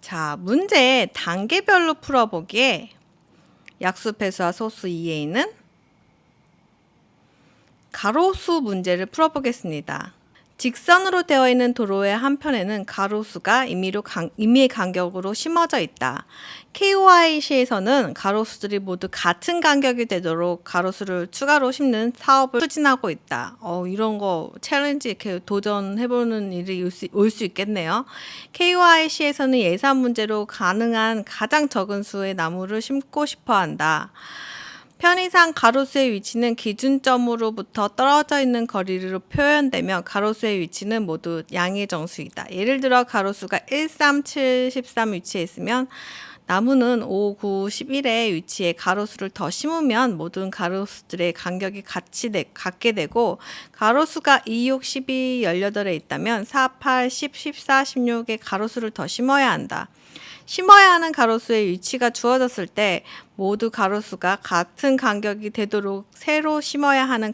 자, 문제 단계별로 풀어보기에 약수, 배수와 소수 이에 있는 가로수 문제를 풀어보겠습니다. 직선으로 되어 있는 도로의 한편에는 가로수가 임의의 간격으로 심어져 있다. KYC에서는 가로수들이 모두 같은 간격이 되도록 가로수를 추가로 심는 사업을 추진하고 있다. 이런 거 챌린지 이렇게 도전해보는 일이 올 수 있겠네요. KYC에서는 예산 문제로 가능한 가장 적은 수의 나무를 심고 싶어 한다. 편의상 가로수의 위치는 기준점으로부터 떨어져 있는 거리로 표현되며 가로수의 위치는 모두 양의 정수이다. 예를 들어 가로수가 1, 3, 7, 13 위치에 있으면 나무는 5, 9, 11의 위치에 가로수를 더 심으면 모든 가로수들의 간격이 같게 되고 가로수가 2, 6, 12, 18에 있다면 4, 8, 10, 14, 16의 가로수를 더 심어야 한다. 심어야 하는 가로수의 위치가 주어졌을 때 모두 가로수가 같은 간격이 되도록 새로 심어야 하는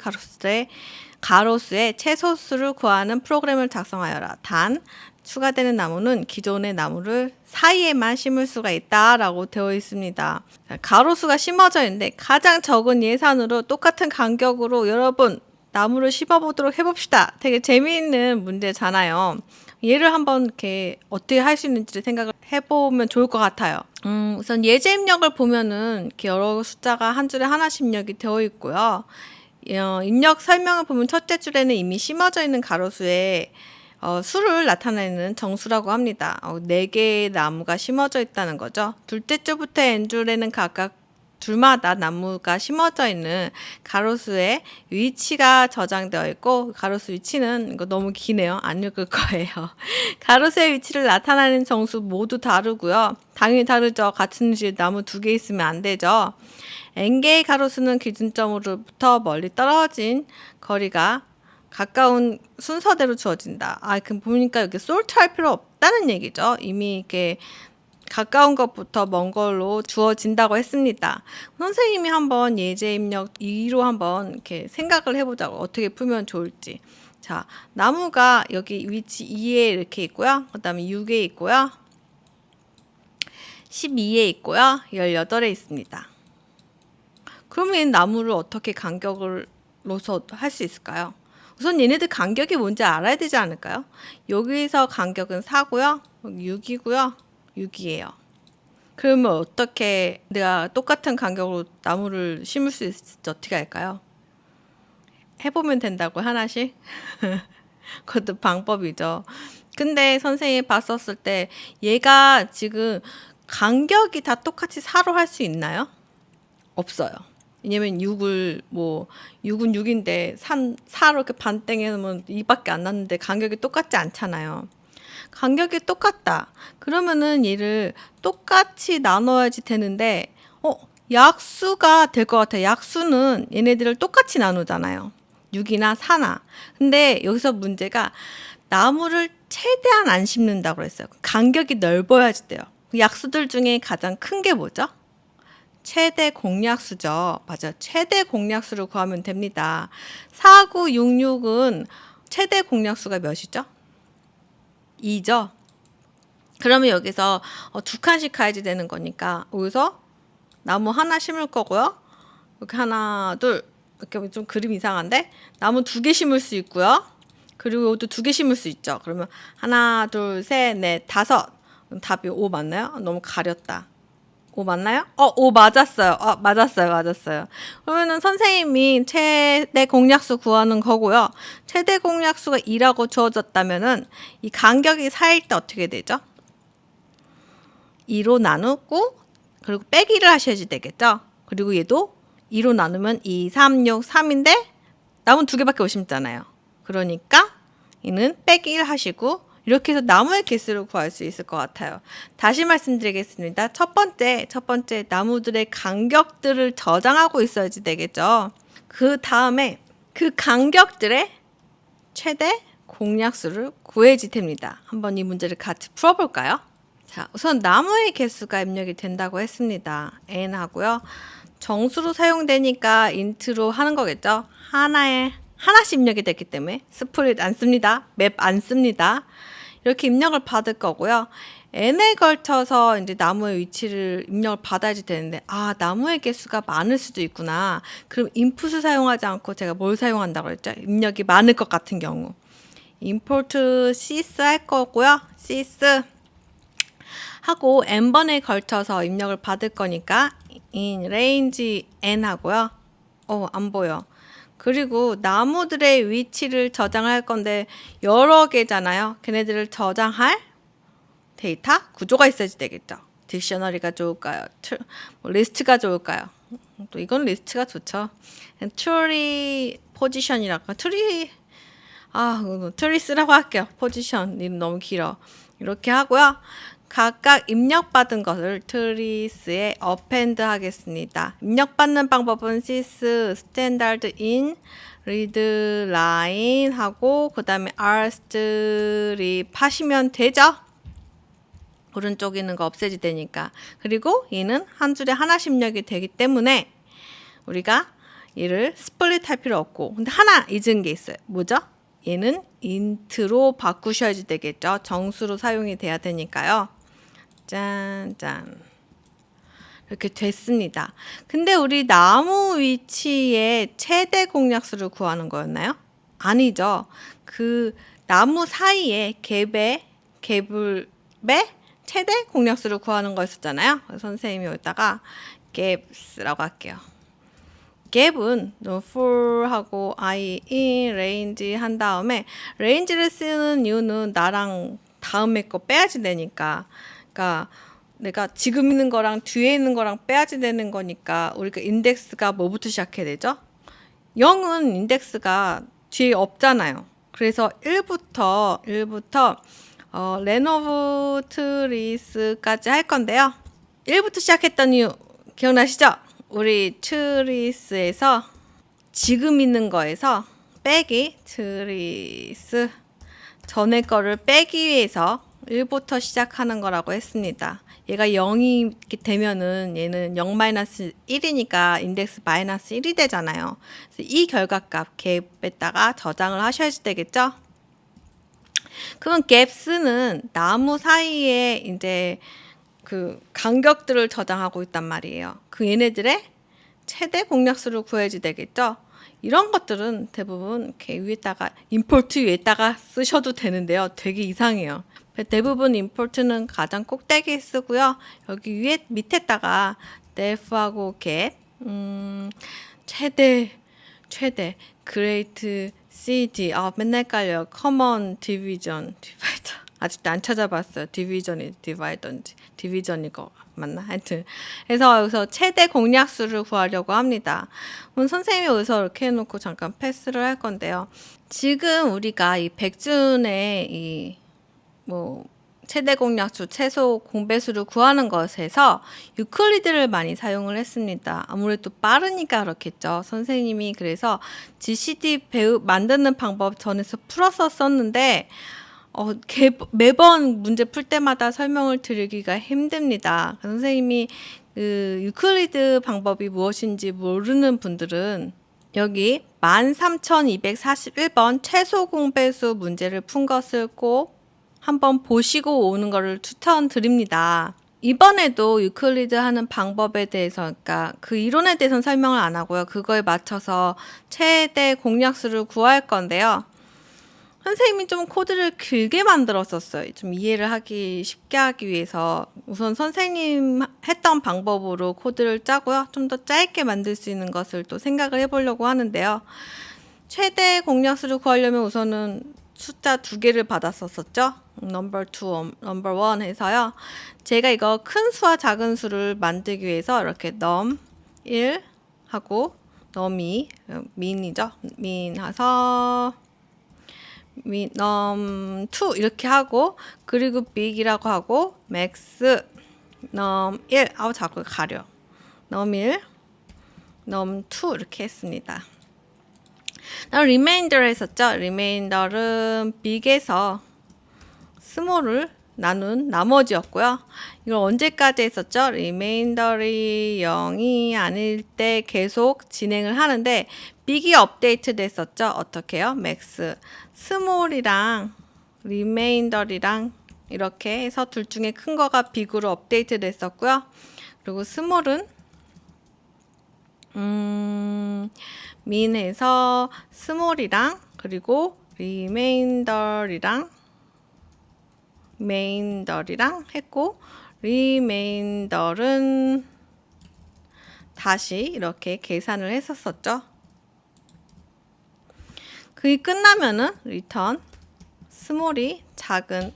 가로수의 최소수를 구하는 프로그램을 작성하여라. 단, 추가되는 나무는 기존의 나무를 사이에만 심을 수가 있다라고 되어 있습니다. 가로수가 심어져 있는데 가장 적은 예산으로 똑같은 간격으로 여러분 나무를 심어보도록 해봅시다. 되게 재미있는 문제잖아요. 얘를 한번 이렇게 어떻게 할 수 있는지를 생각을 해보면 좋을 것 같아요. 우선 예제 입력을 보면은 이렇게 여러 숫자가 한 줄에 하나씩 입력이 되어 있고요. 입력 설명을 보면 첫째 줄에는 이미 심어져 있는 가로수에 수를 나타내는 정수라고 합니다. 4개의 나무가 심어져 있다는 거죠. 둘째 줄부터 n줄에는 각각 둘마다 나무가 심어져 있는 가로수의 위치가 저장되어 있고 가로수 위치는 이거 너무 기네요. 안 읽을 거예요. 가로수의 위치를 나타내는 정수 모두 다르고요. 당연히 다르죠. 같은 집 나무 2개 있으면 안 되죠. n개의 가로수는 기준점으로부터 멀리 떨어진 거리가 가까운 순서대로 주어진다. 그럼 보니까 여기 솔트 할 필요 없다는 얘기죠. 이미 이렇게 가까운 것부터 먼 걸로 주어진다고 했습니다. 선생님이 한번 예제 입력 2로 한번 이렇게 생각을 해보자고 어떻게 풀면 좋을지. 자, 나무가 여기 위치 2에 이렇게 있고요. 그 다음에 6에 있고요. 12에 있고요. 18에 있습니다. 그러면 이 나무를 어떻게 간격으로서 할 수 있을까요? 우선 얘네들 간격이 뭔지 알아야 되지 않을까요? 여기서 간격은 4고요. 6이고요. 6이에요. 그러면 어떻게 내가 똑같은 간격으로 나무를 심을 수 있을지 어떻게 할까요? 해보면 된다고 하나씩? 그것도 방법이죠. 근데 선생님이 봤었을 때 얘가 지금 간격이 다 똑같이 4로 할 수 있나요? 없어요. 왜냐면 6은 6인데 4로 이렇게 반땡 해놓으면 2밖에 안 났는데 간격이 똑같지 않잖아요. 간격이 똑같다. 그러면은 얘를 똑같이 나눠야지 되는데 약수가 될 것 같아요. 약수는 얘네들을 똑같이 나누잖아요. 6이나 4나. 근데 여기서 문제가 나무를 최대한 안 심는다고 그랬어요. 간격이 넓어야지 돼요. 약수들 중에 가장 큰 게 뭐죠? 최대 공약수죠. 맞아요. 최대 공약수를 구하면 됩니다. 4, 9, 6, 6은 최대 공약수가 몇이죠? 2죠. 그러면 여기서 2칸씩 가야지 되는 거니까 여기서 나무 하나 심을 거고요. 이렇게 하나, 둘 이렇게 좀 그림 이상한데 나무 2개 심을 수 있고요. 그리고 이것도 2개 심을 수 있죠. 그러면 하나, 둘, 셋, 넷, 5. 답이 5 맞나요? 너무 가렸다. 5 맞나요? 5 맞았어요. 맞았어요. 그러면은 선생님이 최대 공약수 구하는 거고요. 최대 공약수가 2라고 주어졌다면은 이 간격이 4일 때 어떻게 되죠? 2로 나누고 그리고 빼기를 하셔야지 되겠죠? 그리고 얘도 2로 나누면 2, 3, 6, 3인데 나무 2개밖에 못 심잖아요. 그러니까 이는 빼기를 하시고 이렇게 해서 나무의 개수를 구할 수 있을 것 같아요. 다시 말씀드리겠습니다. 첫 번째 나무들의 간격들을 저장하고 있어야지 되겠죠. 그 다음에 그 간격들의 최대 공약수를 구해야지 됩니다. 한번 이 문제를 같이 풀어볼까요? 자, 우선 나무의 개수가 입력이 된다고 했습니다. n 하고요. 정수로 사용되니까 인트로 하는 거겠죠. 하나씩 입력이 됐기 때문에 스플릿 안 씁니다. 맵 안 씁니다. 이렇게 입력을 받을 거고요. n에 걸쳐서 이제 나무의 위치를 입력을 받아야지 되는데, 아, 나무의 개수가 많을 수도 있구나. 그럼 input을 사용하지 않고 제가 뭘 사용한다고 했죠? 입력이 많을 것 같은 경우. import sys 할 거고요. sys 하고 n번에 걸쳐서 입력을 받을 거니까 in range n 하고요. 안 보여. 그리고 나무들의 위치를 저장할 건데 여러 개잖아요. 걔네들을 저장할 데이터 구조가 있어야지 되겠죠. 딕셔너리가 좋을까요? 리스트가 좋을까요? 또 이건 리스트가 좋죠. 트리 포지션이라고 트리스라고 할게요. 포지션 이름 너무 길어. 이렇게 하고요. 각각 입력받은 것을 트리스에 append 하겠습니다. 입력받는 방법은 sys standard in read line 하고 그 다음에 rstrip 하시면 되죠. 오른쪽에 있는 거 없애지 되니까. 그리고 얘는 한 줄에 하나씩 입력이 되기 때문에 우리가 얘를 스플릿 할 필요 없고, 근데 하나 잊은 게 있어요. 뭐죠? 얘는 int로 바꾸셔야지 되겠죠. 정수로 사용이 돼야 되니까요. 짠짠. 이렇게 됐습니다. 근데 우리 나무 위치의 최대 공략수를 구하는 거였나요? 아니죠. 그 나무 사이에 갭의 최대 공략수를 구하는 거였었잖아요. 선생님이 여기다가 갭s라고 할게요. 갭은 for하고 i in range 한 다음에 range를 쓰는 이유는 나랑 다음에 거 빼야지 되니까, 그러니까 내가 지금 있는 거랑 뒤에 있는 거랑 빼야지 되는 거니까 우리가 인덱스가 뭐부터 시작해야 되죠? 0은 인덱스가 뒤에 없잖아요. 그래서 1부터 레노브 트리스까지 할 건데요. 1부터 시작했던 이유 기억나시죠? 우리 트리스에서 지금 있는 거에서 빼기 트리스 전에 거를 빼기 위해서 1부터 시작하는 거라고 했습니다. 얘가 0이 되면은 얘는 0-1이니까 인덱스 -1이 되잖아요. 그래서 이 결과값 갭에다가 저장을 하셔야지 되겠죠? 그럼 갭스는 나무 사이에 이제 그 간격들을 저장하고 있단 말이에요. 그 얘네들의 최대 공략수를 구해야지 되겠죠? 이런 것들은 대부분 이렇게 위에다가 임포트 위에다가 쓰셔도 되는데요. 되게 이상해요. 대부분 임포트는 가장 꼭대기에 쓰고요. 여기 위에 밑에다가 def하고 get 최대 great cd 맨날 깔려요. common division divider 아직도 안 찾아봤어요. 디비전이 디바이던지 디비전일 거 맞나? 하여튼 그래서 여기서 최대 공략수를 구하려고 합니다. 그럼 선생님이 여기서 이렇게 해놓고 잠깐 패스를 할 건데요. 지금 우리가 이 백준의 이 최대 공략수, 최소 공배수를 구하는 것에서 유클리드를 많이 사용을 했습니다. 아무래도 빠르니까 그렇겠죠. 선생님이 그래서 GCD 만드는 방법 전에서 풀어서 썼는데 매번 문제 풀 때마다 설명을 드리기가 힘듭니다. 선생님이 그 유클리드 방법이 무엇인지 모르는 분들은 여기 13241번 최소 공배수 문제를 푼 것을 꼭 한번 보시고 오는 것을 추천드립니다. 이번에도 유클리드 하는 방법에 대해서, 그러니까 그 이론에 대해서는 설명을 안 하고요. 그거에 맞춰서 최대 공략수를 구할 건데요. 선생님이 좀 코드를 길게 만들었었어요. 좀 이해를 하기 쉽게 하기 위해서 우선 선생님 했던 방법으로 코드를 짜고요. 좀 더 짧게 만들 수 있는 것을 또 생각을 해보려고 하는데요. 최대 공략수를 구하려면 우선은 숫자 2개를 받았었죠. 넘버 2, 넘버 1 해서요. 제가 이거 큰 수와 작은 수를 만들기 위해서 이렇게 num 1 하고 num 2, min이죠. min 해서 num 2 이렇게 하고, 그리고 big이라고 하고 max num 1 자꾸 가려 num 1 num 2 이렇게 했습니다. remainder 했었죠. remainder는 big에서 small을 나눈 나머지였고요. 이걸 언제까지 했었죠? remainder이 0이 아닐 때 계속 진행을 하는데 big이 업데이트 됐었죠. 어떻게 해요? max small이랑 remainder이랑 이렇게 해서 둘 중에 큰 거가 빅으로 업데이트 됐었고요. 그리고 스몰은 민에서 스몰이랑 그리고 리메인더리랑 했고, 리메인더는 다시 이렇게 계산을 했었었죠. 그게 끝나면은 리턴 스몰이 작은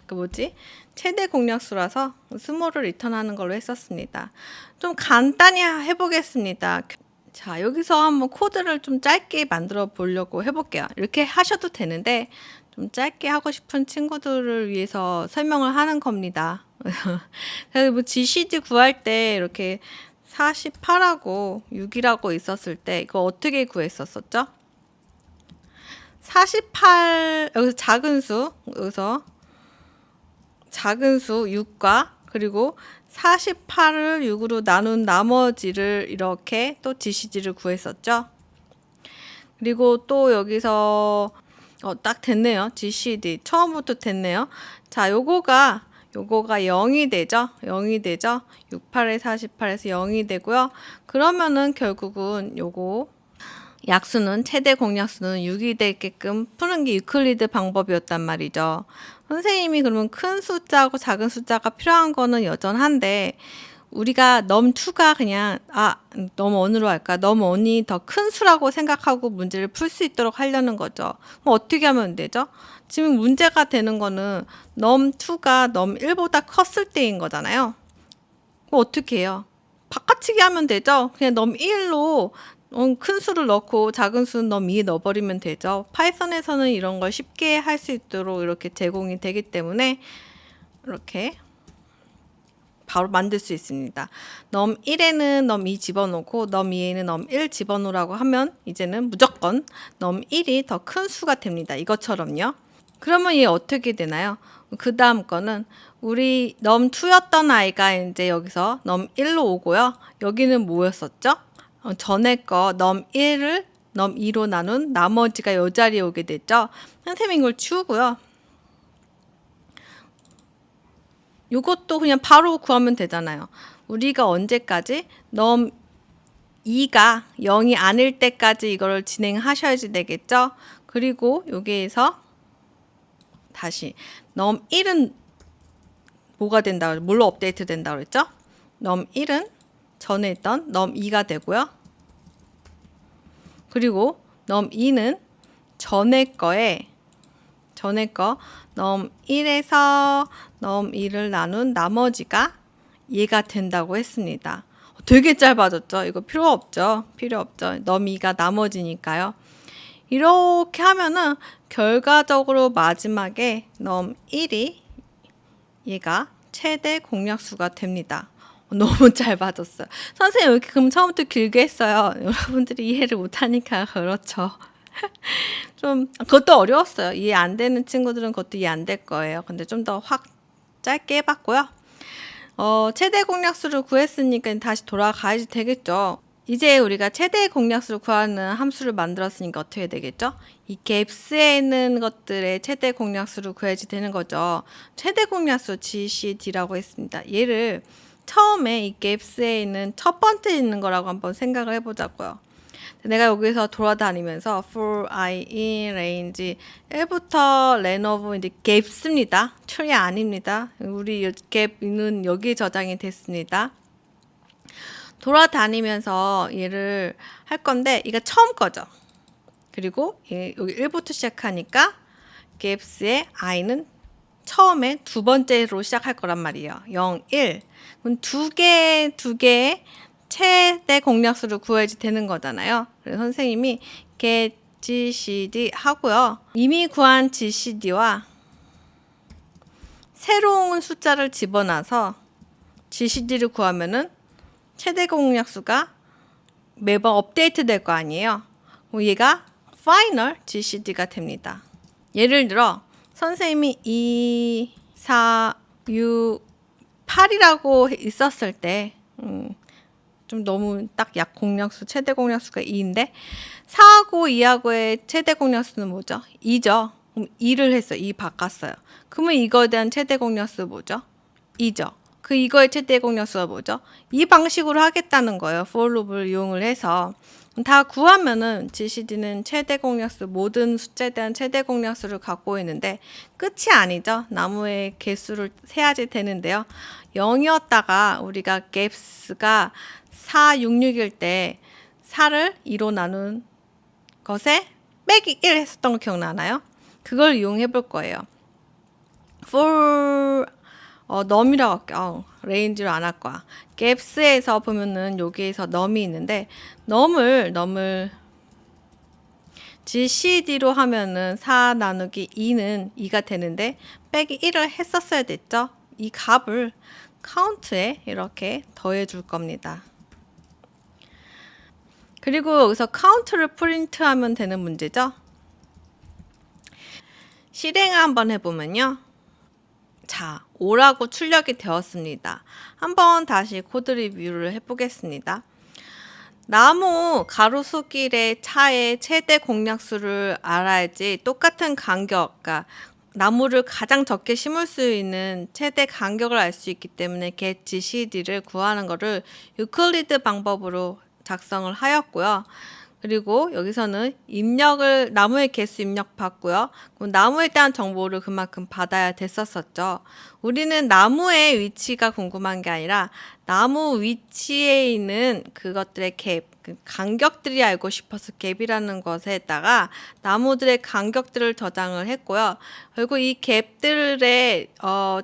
최대 공약수라서 스몰을 리턴하는 걸로 했었습니다. 좀 간단히 해보겠습니다. 자, 여기서 한번 코드를 좀 짧게 만들어 보려고 해볼게요. 이렇게 하셔도 되는데 좀 짧게 하고 싶은 친구들을 위해서 설명을 하는 겁니다. 그래서 뭐 GCD 구할 때 이렇게 48하고 6이라고 있었을 때 이거 어떻게 구했었죠? 48 여기서 작은 수 6과 그리고 48을 6으로 나눈 나머지를 이렇게 또 GCD를 구했었죠. 그리고 또 여기서 딱 됐네요. GCD 처음부터 됐네요. 자, 요거가 0이 되죠. 68에 48에서 0이 되고요. 그러면은 결국은 요거 약수는 최대 공약수는 6이 되게끔 푸는 게 유클리드 방법이었단 말이죠. 선생님이 그러면 큰 숫자하고 작은 숫자가 필요한 거는 여전한데 우리가 넘2가 그냥 넘1으로 할까? 넘1이 더 큰 수라고 생각하고 문제를 풀 수 있도록 하려는 거죠. 그럼 어떻게 하면 되죠? 지금 문제가 되는 거는 넘2가 넘1보다 컸을 때인 거잖아요. 그럼 어떻게 해요? 바꿔치기 하면 되죠. 그냥 넘1로 큰 수를 넣고 작은 수는 넘2에 넣어버리면 되죠. 파이썬에서는 이런 걸 쉽게 할 수 있도록 이렇게 제공이 되기 때문에 이렇게 바로 만들 수 있습니다. 넘1에는 넘2 집어넣고 넘2에는 넘1 집어넣으라고 하면 이제는 무조건 넘1이 더 큰 수가 됩니다. 이것처럼요. 그러면 얘 어떻게 되나요? 그 다음 거는 우리 넘2였던 아이가 이제 여기서 넘1로 오고요. 여기는 뭐였었죠? 전에 거 넘1을 넘2로 나눈 나머지가 이 자리에 오게 됐죠. 선생님이 이걸 치우고요. 이것도 그냥 바로 구하면 되잖아요. 우리가 언제까지 넘2가 0이 아닐 때까지 이걸 진행하셔야지 되겠죠. 그리고 여기에서 다시 넘1은 뭐가 된다고 뭘로 업데이트 된다고 그랬죠? 넘1은 전에 있던 넘2가 되고요. 그리고 넘2는 전에 거 넘1에서 넘2를 나눈 나머지가 얘가 된다고 했습니다. 되게 짧아졌죠? 이거 필요 없죠? 넘2가 나머지니까요. 이렇게 하면은 결과적으로 마지막에 넘1이 얘가 최대 공약수가 됩니다. 너무 짧아졌어요. 선생님 왜 이렇게 그럼 처음부터 길게 했어요? 여러분들이 이해를 못하니까 그렇죠. 좀 그것도 어려웠어요. 이해 안 되는 친구들은 그것도 이해 안 될 거예요. 근데 좀 더 확 짧게 해봤고요. 최대 공약수를 구했으니까 다시 돌아가야지 되겠죠. 이제 우리가 최대 공약수를 구하는 함수를 만들었으니까 어떻게 되겠죠? 이 갭스에 있는 것들의 최대 공약수를 구해야지 되는 거죠. 최대 공약수 GCD라고 했습니다. 얘를 처음에 이 갭스에 있는 첫 번째 있는 거라고 한번 생각을 해보자고요. 내가 여기서 돌아다니면서 for I in range 1부터 len of 이제 갭스입니다. tree 아닙니다. 우리 갭은 여기 저장이 됐습니다. 돌아다니면서 얘를 할 건데 이거 처음 거죠. 그리고 여기 1부터 시작하니까 갭스의 i는 처음에 두 번째로 시작할 거란 말이에요. 0, 1. 그럼 두 개의 최대 공약수를 구해야지 되는 거잖아요. 그래서 선생님이 get GCD 하고요. 이미 구한 GCD와 새로운 숫자를 집어넣어서 GCD를 구하면은 최대 공약수가 매번 업데이트 될 거 아니에요. 얘가 final GCD가 됩니다. 예를 들어 선생님이 2, 4, 6, 8이라고 있었을 때 좀 너무 딱 약 공약수 최대 공약수가 2인데 4하고 2하고의 최대 공약수는 뭐죠? 2죠. 그럼 2를 했어요. 2 바꿨어요. 그러면 이거에 대한 최대 공약수 뭐죠? 2죠. 그 이거의 최대 공약수가 뭐죠? 이 방식으로 하겠다는 거예요. for loop을 이용을 해서. 다 구하면은 GCD는 최대 공약수, 모든 숫자에 대한 최대 공약수를 갖고 있는데 끝이 아니죠. 나무의 개수를 세야지 되는데요. 0이었다가 우리가 갭스가 4, 6, 6일 때 4를 2로 나눈 것에 빼기 1 했었던 거 기억나나요? 그걸 이용해 볼 거예요. for num이라고 할게요. 레인지로 안 할 거야. 갭스에서 보면은 여기에서 num이 있는데 num을 GCD로 하면은 4 나누기 2는 2가 되는데 빼기 1을 했었어야 됐죠. 이 값을 count에 이렇게 더해 줄 겁니다. 그리고 여기서 count를 프린트하면 되는 문제죠. 실행을 한번 해보면요. 자, 5라고 출력이 되었습니다. 한번 다시 코드 리뷰를 해보겠습니다. 나무 가로수길의 차의 최대 공약수를 알아야지 똑같은 간격, 그러니까 나무를 가장 적게 심을 수 있는 최대 간격을 알 수 있기 때문에 get GCD를 구하는 것을 유클리드 방법으로 작성을 하였고요. 그리고 여기서는 입력을 나무의 개수 입력 받고요. 그럼 나무에 대한 정보를 그만큼 받아야 됐었었죠. 우리는 나무의 위치가 궁금한 게 아니라 나무 위치에 있는 그것들의 갭, 그 간격들이 알고 싶어서 갭이라는 것에다가 나무들의 간격들을 저장을 했고요. 그리고 이 갭들의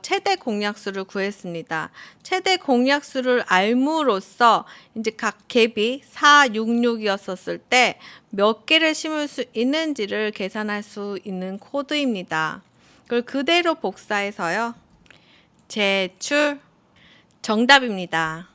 최대 공약수를 구했습니다. 최대 공약수를 알므로써 이제 각 갭이 4, 6, 6이었었을 때 몇 개를 심을 수 있는지를 계산할 수 있는 코드입니다. 그걸 그대로 복사해서요. 제출 정답입니다.